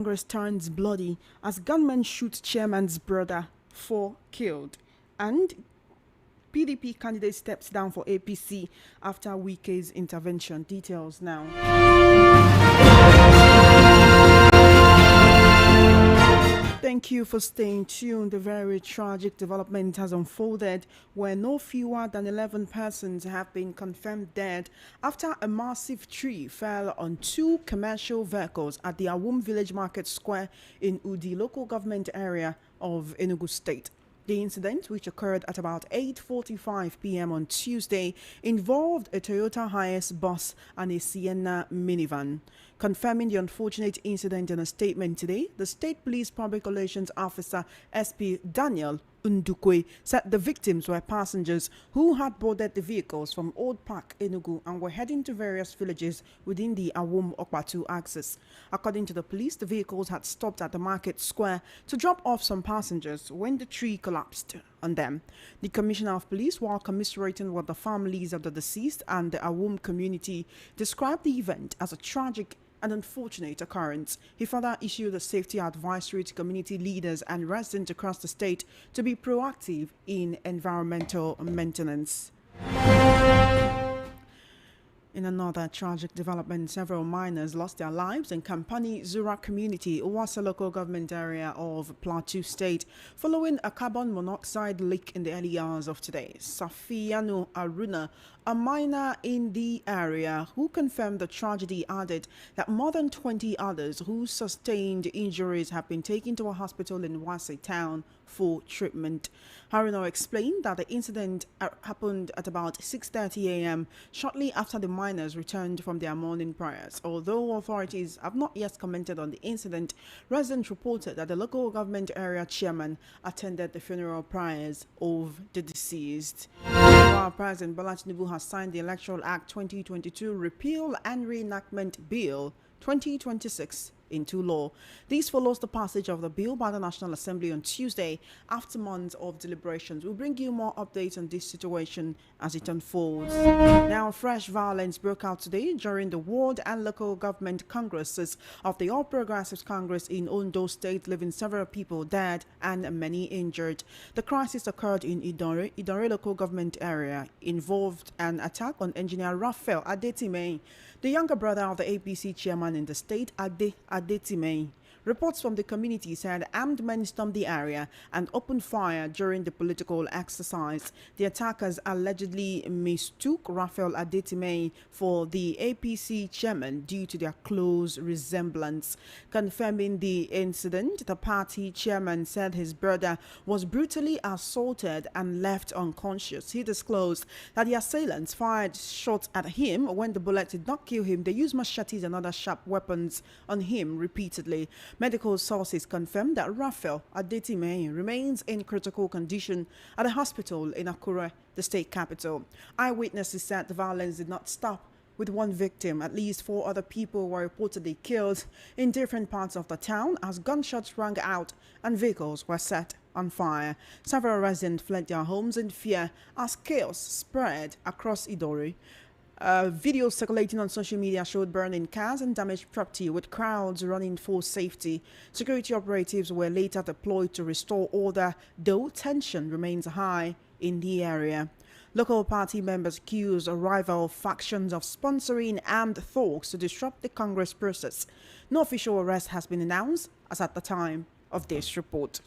Congress turns bloody as gunmen shoot chairman's brother, 4 killed. And PDP candidate steps down for APC after Wike's intervention. Details now. Thank you for staying tuned. A very tragic development has unfolded where no fewer than 11 persons have been confirmed dead after a massive tree fell on two commercial vehicles at the Awum Village Market Square in Udi local government area of Enugu State. The incident, which occurred at about 8:45 p.m. on Tuesday, involved a Toyota Hiace bus and a Sienna minivan. Confirming the unfortunate incident in a statement today, the State Police Public Relations Officer SP Daniel Undukwe said the victims were passengers who had boarded the vehicles from Old Park, Enugu, and were heading to various villages within the Awum Okpatu axis. According to the police, the vehicles had stopped at the market square to drop off some passengers when the tree collapsed on them. The Commissioner of Police, while commiserating with the families of the deceased and the Awum community, described the event as a tragic an unfortunate occurrence. He further issued a safety advisory to community leaders and residents across the state to be proactive in environmental maintenance. In another tragic development, several miners lost their lives in Kampani Zura community, Uwasa local government area of Plateau State, following a carbon monoxide leak in the early hours of today. Safiano Aruna, a miner in the area who confirmed the tragedy, added that more than 20 others who sustained injuries have been taken to a hospital in Wase town for treatment. Haruna explained that the incident happened at about 6:30 a.m. shortly after the miners returned from their morning prayers. Although authorities have not yet commented on the incident, residents reported that the local government area chairman attended the funeral prayers of the deceased. Meanwhile, President Bola Tinubu has signed the Electoral Act 2022 Repeal and Reenactment Bill 2026 into law. This follows the passage of the bill by the National Assembly on Tuesday after months of deliberations. We'll bring you more updates on this situation as it unfolds. Now, fresh violence broke out today during the ward and local government congresses of the All Progressives Congress in Ondo State, leaving several people dead and many injured. The crisis occurred in Idore local government area, involved an attack on engineer Raphael Adetime, the younger brother of the APC chairman in the state, Adetime. Reports from the community said armed men stormed the area and opened fire during the political exercise. The attackers allegedly mistook Raphael Adetime for the APC chairman due to their close resemblance. Confirming the incident, the party chairman said his brother was brutally assaulted and left unconscious. He disclosed that the assailants fired shots at him. When the bullet did not kill him, they used machetes and other sharp weapons on him repeatedly. Medical sources confirmed that Raphael Adetime remains in critical condition at a hospital in Akure, the state capital. Eyewitnesses said the violence did not stop with one victim. At least 4 other people were reportedly killed in different parts of the town as gunshots rang out and vehicles were set on fire. Several residents fled their homes in fear as chaos spread across Idori. Videos circulating on social media showed burning cars and damaged property, with crowds running for safety. Security operatives were later deployed to restore order, though tension remains high in the area. Local party members accused rival factions of sponsoring armed thugs to disrupt the Congress process. No official arrest has been announced as at the time of this report.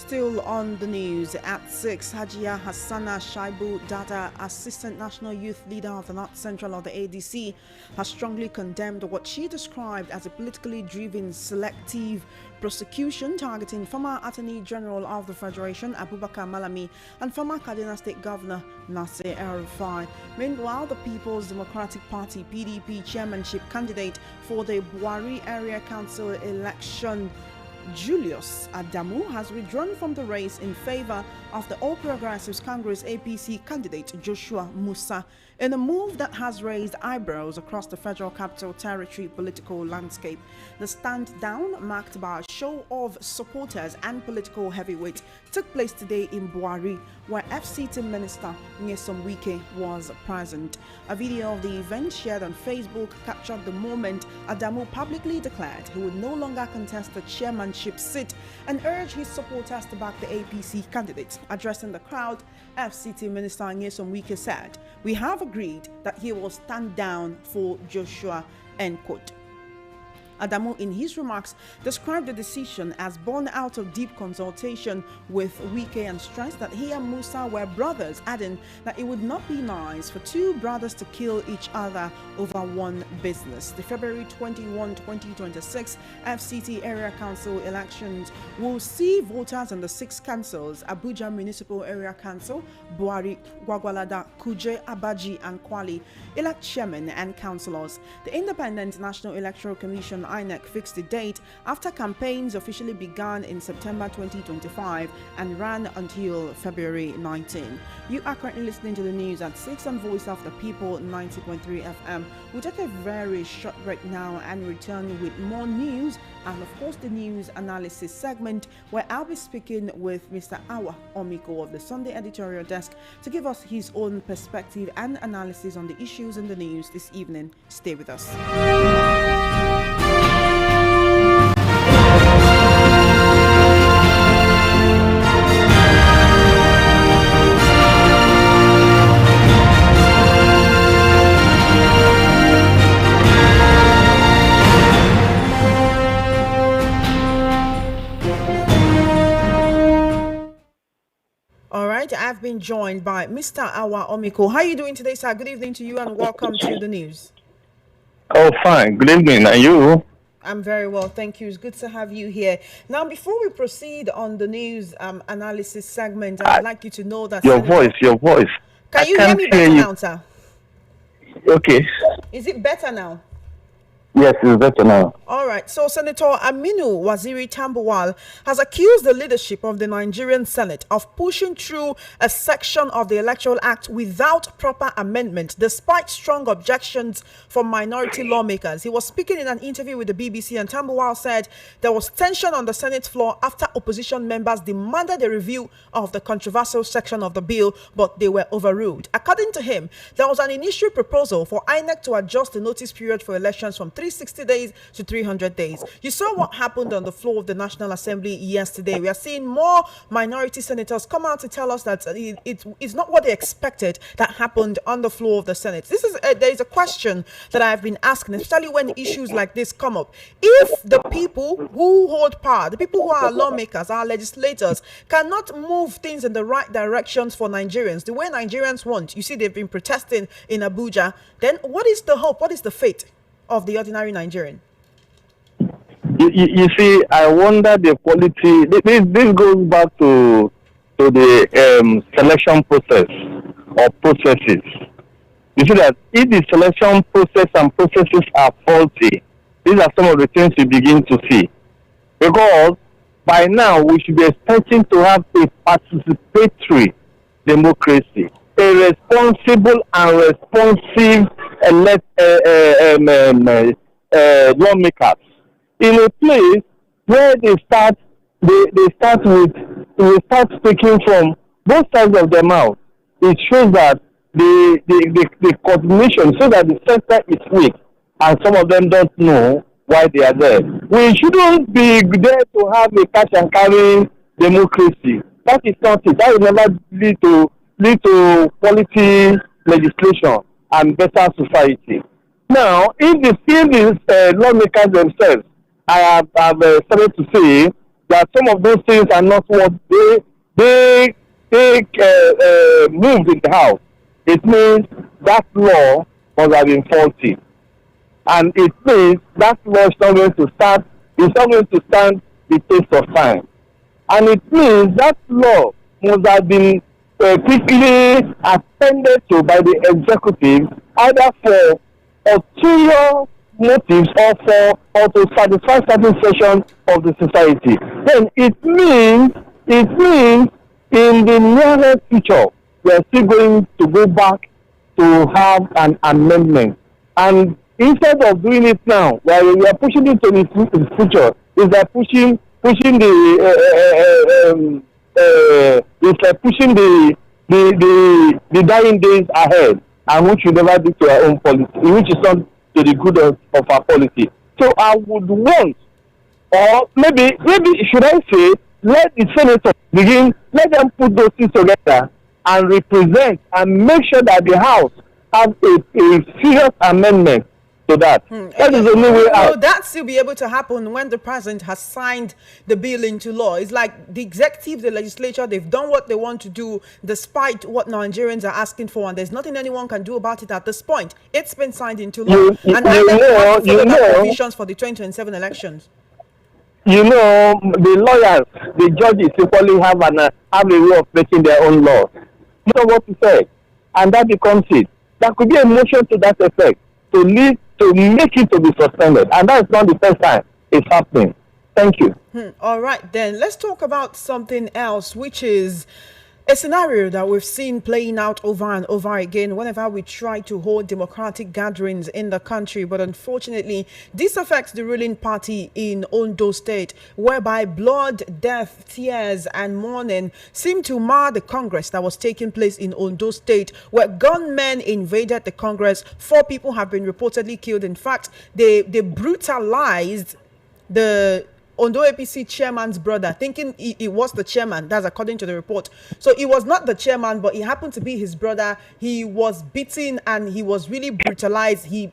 Still on the news, at 6, Hajia Hassana Shaibu Dada, Assistant National Youth Leader of the North Central of the ADC, has strongly condemned what she described as a politically driven selective prosecution targeting former Attorney General of the Federation, Abubakar Malami, and former Kaduna State Governor, Nasir El-Rufai. Meanwhile, the People's Democratic Party (PDP) chairmanship candidate for the Buhari Area Council election, Julius Adamu, has withdrawn from the race in favor of the All Progressives Congress APC candidate Joshua Musa, in a move that has raised eyebrows across the Federal Capital Territory political landscape. The stand down, marked by a show of supporters and political heavyweights, took place today in Buhari, where FCT Minister Nyesom Wike was present. A video of the event shared on Facebook captured the moment Adamu publicly declared he would no longer contest the chairmanship seat and urged his supporters to back the APC candidate. Addressing the crowd, FCT Minister Nyesom Wike said, "We have agreed that he will stand down for Joshua," end quote. Adamu, in his remarks, described the decision as born out of deep consultation with Wike and stressed that he and Musa were brothers, adding that it would not be nice for two brothers to kill each other over one business. The February 21, 2026 FCT Area Council elections will see voters in the 6 councils: Abuja Municipal Area Council, Buhari, Gwagwalada, Kuje, Abaji, and Kwali, elect chairmen and councillors. The Independent National Electoral Commission (INEC) fixed the date after campaigns officially began in September 2025 and ran until February 19. You are currently listening to the news at 6 on Voice of the People 90.3 FM. We'll take a very short break now and return with more news and, of course, the news analysis segment, where I'll be speaking with Mr. Awa Omiko of the Sunday Editorial Desk to give us his own perspective and analysis on the issues in the news this evening. Stay with us. I've been joined by Mr. Awa Omiko. How are you doing today, sir? Good evening to you and welcome to the news. Oh, fine. Good evening. And you? I'm very well, thank you. It's good to have you here. Now, before we proceed on the news analysis segment, I'd like you to know that... Your voice. Can you hear me better now, sir? Okay. Is it better now? Yes, it's better now. All right. So Senator Aminu Waziri Tambuwal has accused the leadership of the Nigerian Senate of pushing through a section of the Electoral Act without proper amendment, despite strong objections from minority lawmakers. He was speaking in an interview with the BBC, and Tambuwal said there was tension on the Senate floor after opposition members demanded a review of the controversial section of the bill, but they were overruled. According to him, there was an initial proposal for INEC to adjust the notice period for elections from 360 days to 300 days. You saw what happened on the floor of the National Assembly yesterday. We are seeing more minority senators come out to tell us that it's not what they expected that happened on the floor of the Senate. There is a question that I've been asking, especially when issues like this come up. If the people who hold power, the people who are lawmakers, our legislators, cannot move things in the right directions for Nigerians, the way Nigerians want, you see they've been protesting in Abuja, then what is the hope? What is the fate of the ordinary Nigerian? You see, I wonder the quality. This goes back to the selection process or processes. You see that if the selection process and processes are faulty, these are some of the things we begin to see. Because by now we should be expecting to have a participatory democracy, a responsible and responsive lawmakers in a place where they start speaking from both sides of their mouth. It shows that the coordination, so that the center is weak and some of them don't know why they are there. We shouldn't be there to have a cash and carry democracy. That is not it. That will never lead to quality legislation and better society. Now, if the lawmakers themselves, I have started to say that some of those things are not what they moved in the house, it means that law must have been faulty, and it means that law is not going to stand. It's not going to stand the test of time, and it means that law must have been quickly attended to by the executive, either for ulterior motives or to satisfy certain section of the society. Then it means in the nearest future we are still going to go back to have an amendment, and instead of doing it now, we are pushing it to the future. Is like pushing it's like pushing the dying days ahead, and which we never do to our own policy, which is not to the good of our policy. So I would want, or maybe should I say, let the senators let them put those things together and represent and make sure that the House have a serious amendment to that. That is the only way out. Will that still be able to happen when the president has signed the bill into law? It's like the executive, the legislature, they've done what they want to do despite what Nigerians are asking for, and there's nothing anyone can do about it at this point. It's been signed into law. The provisions for the 2027 elections. You know, the lawyers, the judges equally have a way of making their own laws. You know what to say, and that becomes it. There could be a motion to that effect to make it to be suspended, and that is not the first time it's happening. Thank you. All right, then let's talk about something else, which is a scenario that we've seen playing out over and over again whenever we try to hold democratic gatherings in the country. But unfortunately, this affects the ruling party in Ondo State, whereby blood, death, tears, and mourning seem to mar the Congress that was taking place in Ondo State, where gunmen invaded the Congress. 4 people have been reportedly killed. In fact, they brutalized the Ondo APC chairman's brother, thinking he was the chairman. That's according to the report. So he was not the chairman, but he happened to be his brother. He was beaten and he was really brutalized. He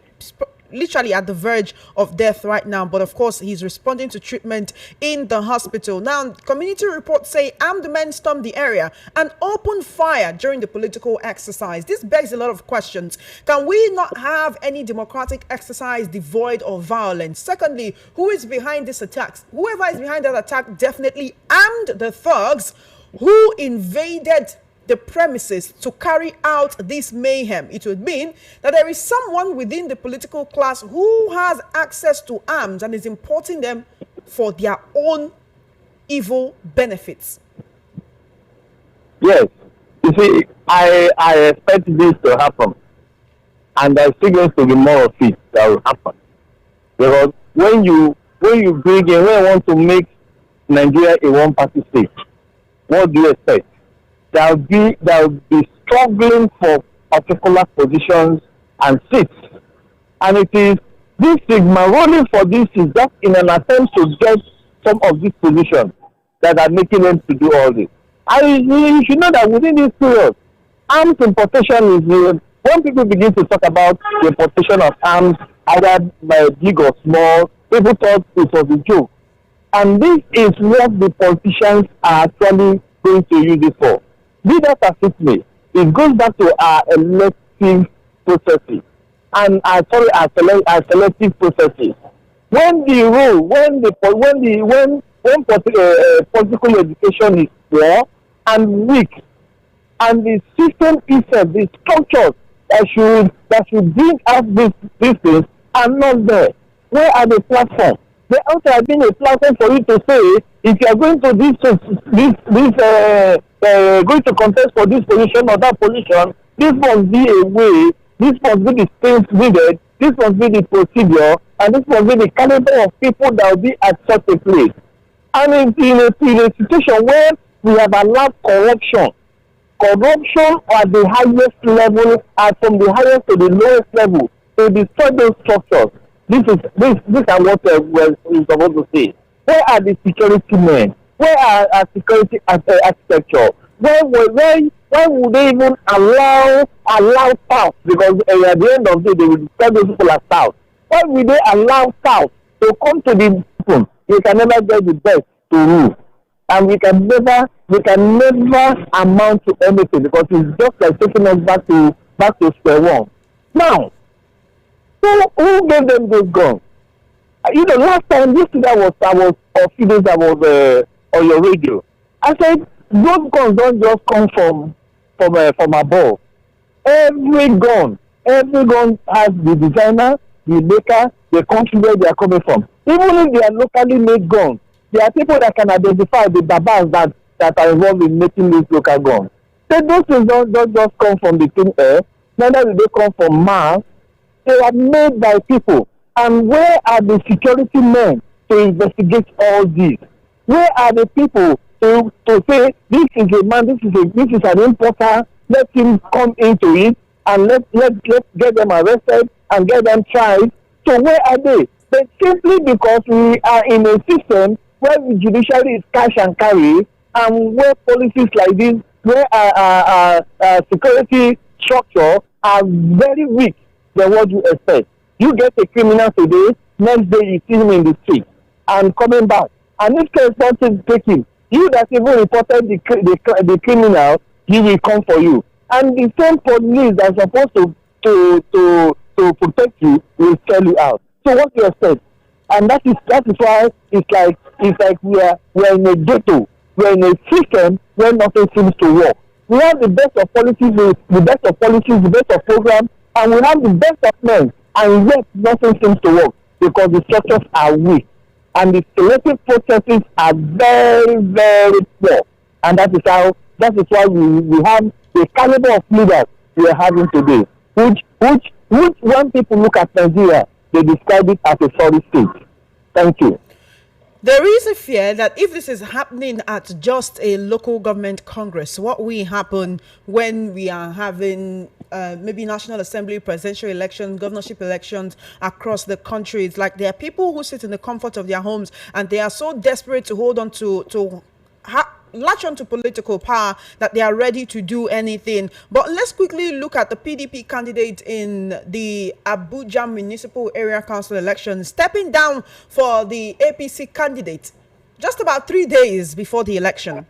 literally at the verge of death right now, but of course he's responding to treatment in the hospital. Now, community reports say armed men stormed the area and opened fire during the political exercise. This begs a lot of questions. Can we not have any democratic exercise devoid of violence? Secondly, who is behind this attack? Whoever is behind that attack definitely armed the thugs who invaded the premises to carry out this mayhem. It would mean that there is someone within the political class who has access to arms and is importing them for their own evil benefits. Yes. You see, I expect this to happen, and there's still going to be more of it that will happen. Because when you want to make Nigeria a one-party state, what do you expect? They'll be struggling for particular positions and seats. And it is this rigmarole for this is just in an attempt to get some of these positions that are making them to do all this. You should know that within this period, arms importation is when people begin to talk about the importation of arms, either by big or small, people thought it was a joke. And this is what the politicians are actually going to use it for. Be that as it may, it goes back to our elective processes and our selective processes. When political education is poor and weak, and the system itself, the structures that should bring out these things are not there. Where are the platforms? There ought to have been a platform for you to say, if you are going to going to contest for this position or that position, this must be a way, this must be the things needed, this must be the procedure, and this must be the caliber of people that will be at such a place. And in a situation where we have allowed corruption at the highest level, and from the highest to the lowest level, to destroy those structures. This is what we're supposed to say. Where are the security men? Where are our security architecture? Why would they even allow South? Because at the end of the day, they will describe those people as South. Why would they allow South to come to the people? You can never get the best to rule. And we can never amount to anything because it's just like taking us back to square one. Now, who gave them those guns? Last time, yesterday I was a few days I was on your radio. I said those guns don't just come from above. Every gun has the designer, the maker, the country where they are coming from. Even if they are locally made guns, there are people that can identify the babas that are involved in making these local guns. So those things don't just come from the thin air, neither do they come from Mars. They are made by people. And where are the security men to investigate all this? Where are the people to say this is a man, this is an importer, let him come into it and let get them arrested and get them tried? So where are they? But simply because we are in a system where the judiciary is cash and carry, and where policies like this, where our security structure are very weak than what you expect. You get a criminal today, next day you see him in the street and coming back. And if case something taken, you that even reported the criminal, he will come for you. And the same police that are supposed to protect you will sell you out. So what do you expect? And that is why it's like we're in a ghetto. We're in a system where nothing seems to work. We have the best of policies, the best of programs, and we have the best of men, and yet nothing seems to work because the structures are weak and the selective processes are very, very poor. And that is why we have the caliber of leaders we are having today, which when people look at Nigeria, they describe it as a sorry state. Thank you. There is a fear that if this is happening at just a local government congress, what will happen when we are having maybe National Assembly, presidential elections, governorship elections across the country? It's like there are people who sit in the comfort of their homes and they are so desperate to hold on to latch onto political power that they are ready to do anything. But let's quickly look at the PDP candidate in the Abuja Municipal Area Council election, stepping down for the APC candidate just about 3 days before the election.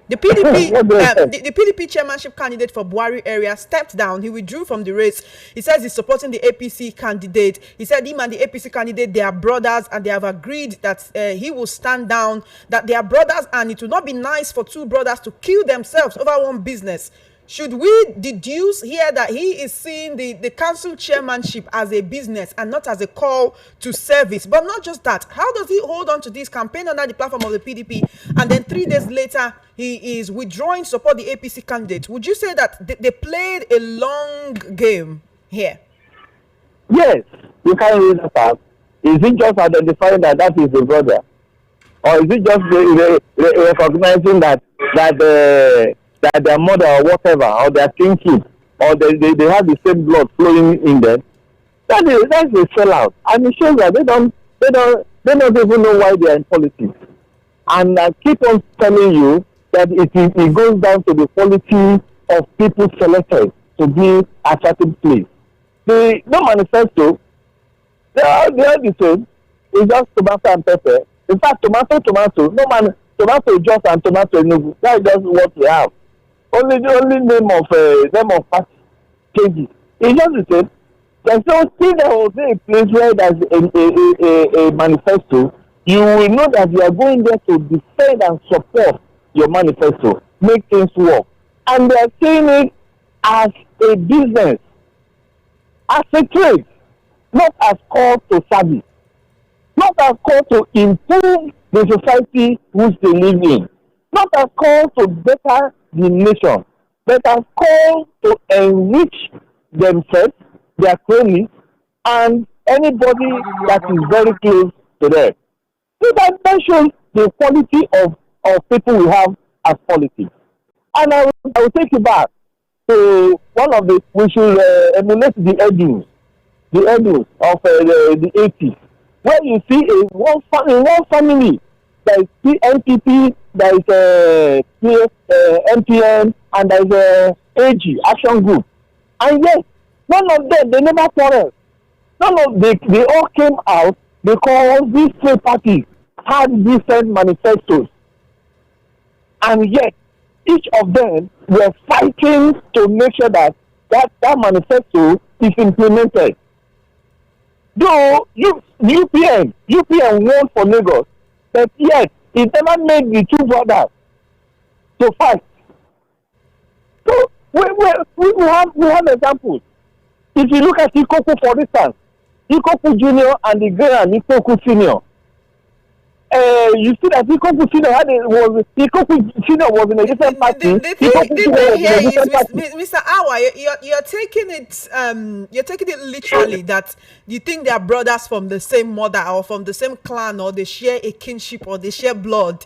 The PDP chairmanship candidate for Buhari area stepped down. He withdrew from the race. He says he's supporting the APC candidate. He said him and the APC candidate, they are brothers, and they have agreed that he will stand down, that they are brothers, and it will not be nice for two brothers to kill themselves over one business. Should we deduce here that he is seeing the council chairmanship as a business and not as a call to service? But not just that. How does he hold on to this campaign under the platform of the PDP, and then 3 days later he is withdrawing support the APC candidate? Would you say that they played a long game here? Yes, you can read that out. Is it just identifying that is the brother, or is it just recognizing that their mother or whatever, or their kinship, or they have the same blood flowing in them? That's a sellout, and it shows that they don't even know why they are in politics. And I keep on telling you that it goes down to the quality of people selected to be at certain place. No manifesto, they are the same. It's just tomato and pepper. In fact, tomato. Tomato just and tomato no. That's just what we have. Only name of party changes. It's just the same. There's no still there was a place where there's a manifesto. You will know that you are going there to defend and support your manifesto, make things work. And they are saying it as a business, as a trade, not as call to service, not as call to improve the society which they live in, not as call to better the nation, but as call to enrich themselves, their cronies, and anybody that is very close to them. So that shows the quality of people we have as politics. And I will take you back to one of we should emulate the Edus of the 80s, where you see in one family, there is NPP, there is MPN, and there is AG, Action Group. And yes, none of them, they never quarreled. They all came out because these three parties had different manifestos, and yet each of them were fighting to make sure that that manifesto is implemented. Though UPN won for Lagos, but yet it never made the two brothers to fight. So we have examples. If you look at Ikoku, for instance, Ikoku Junior and the grand Ikoku Senior, you see that Ikoku Senior was in a different party. The thing here is, Mr. Awa, you're taking it literally that you think they are brothers from the same mother or from the same clan, or they share a kinship, or they share blood.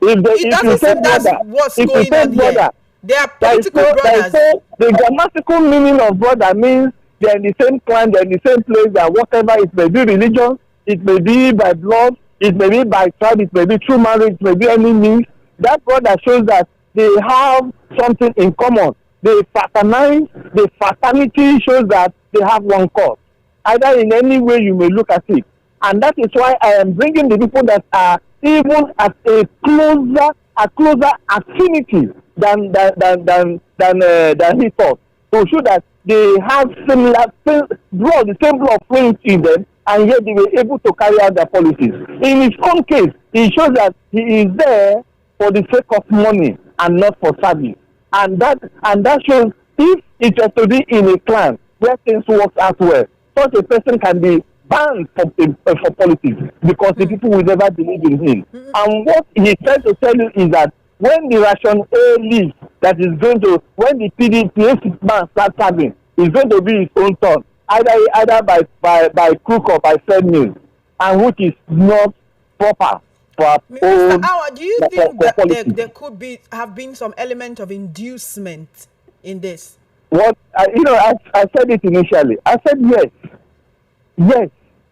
It doesn't seem that's what's going on here. They are political brothers. The grammatical meaning of brother means they're in the same clan, they're in the same place, and whatever. It may be religion, it may be by blood, it may be by tribe, it may be through marriage, it may be any means. That brother shows that they have something in common. They fraternize. The fraternity shows that they have one cause. Either in any way you may look at it. And that is why I am bringing the people that are even at a closer affinity than he thought, to show that they have the same blood flowing in them, and yet they were able to carry out their policies. In his own case, he shows that he is there for the sake of money and not for service. And that shows, if it was to be in a clan where things work out well, such a person can be banned for politics, because the people will never believe in him. And what he tried to tell you is that when the Ration A leaves, that is going to, when the PDP man starts serving, it's going to be his own turn, either by crook or by fair means, and which is not proper for our Mr. own. Awa, do you think that there could have been some element of inducement in this? What I said it initially. I said yes.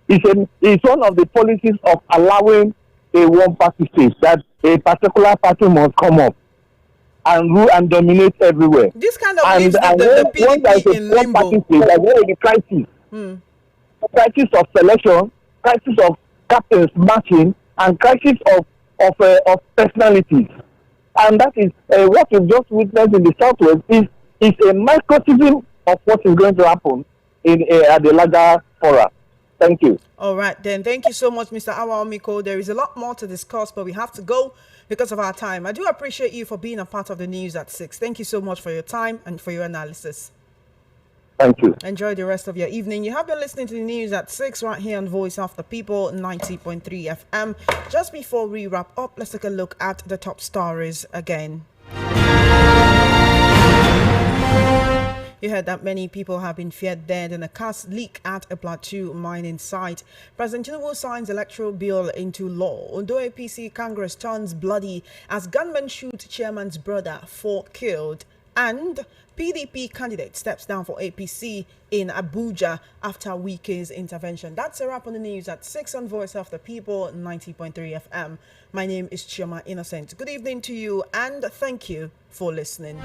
It's one of the policies of allowing a one-party state, that a particular party must come up and rule and dominate everywhere. This kind of leaves the PDP in limbo. There's a crisis. Crisis of selection, crisis of captains matching, and crisis of personalities. And that is what we've just witnessed in the Southwest is a microcosm of what is going to happen at the larger forum. Thank you. All right, then. Thank you so much, Mr. Awa Omiko. There is a lot more to discuss, but we have to go because of our time. I do appreciate you for being a part of the news at 6. Thank you so much for your time and for your analysis. Thank you. Enjoy the rest of your evening. You have been listening to the news at 6 right here on Voice of the People, 90.3 FM. Just before we wrap up, let's take a look at the top stories again. You heard that many people have been feared dead in a gas leak at a Plateau mining site. President Tinubu signs electoral bill into law. Ondo APC Congress turns bloody as gunmen shoot chairman's brother, 4 killed. And PDP candidate steps down for APC in Abuja after Wike's intervention. That's a wrap on the news at 6 on Voice of the People, 90.3 FM. My name is Chioma Innocent. Good evening to you and thank you for listening.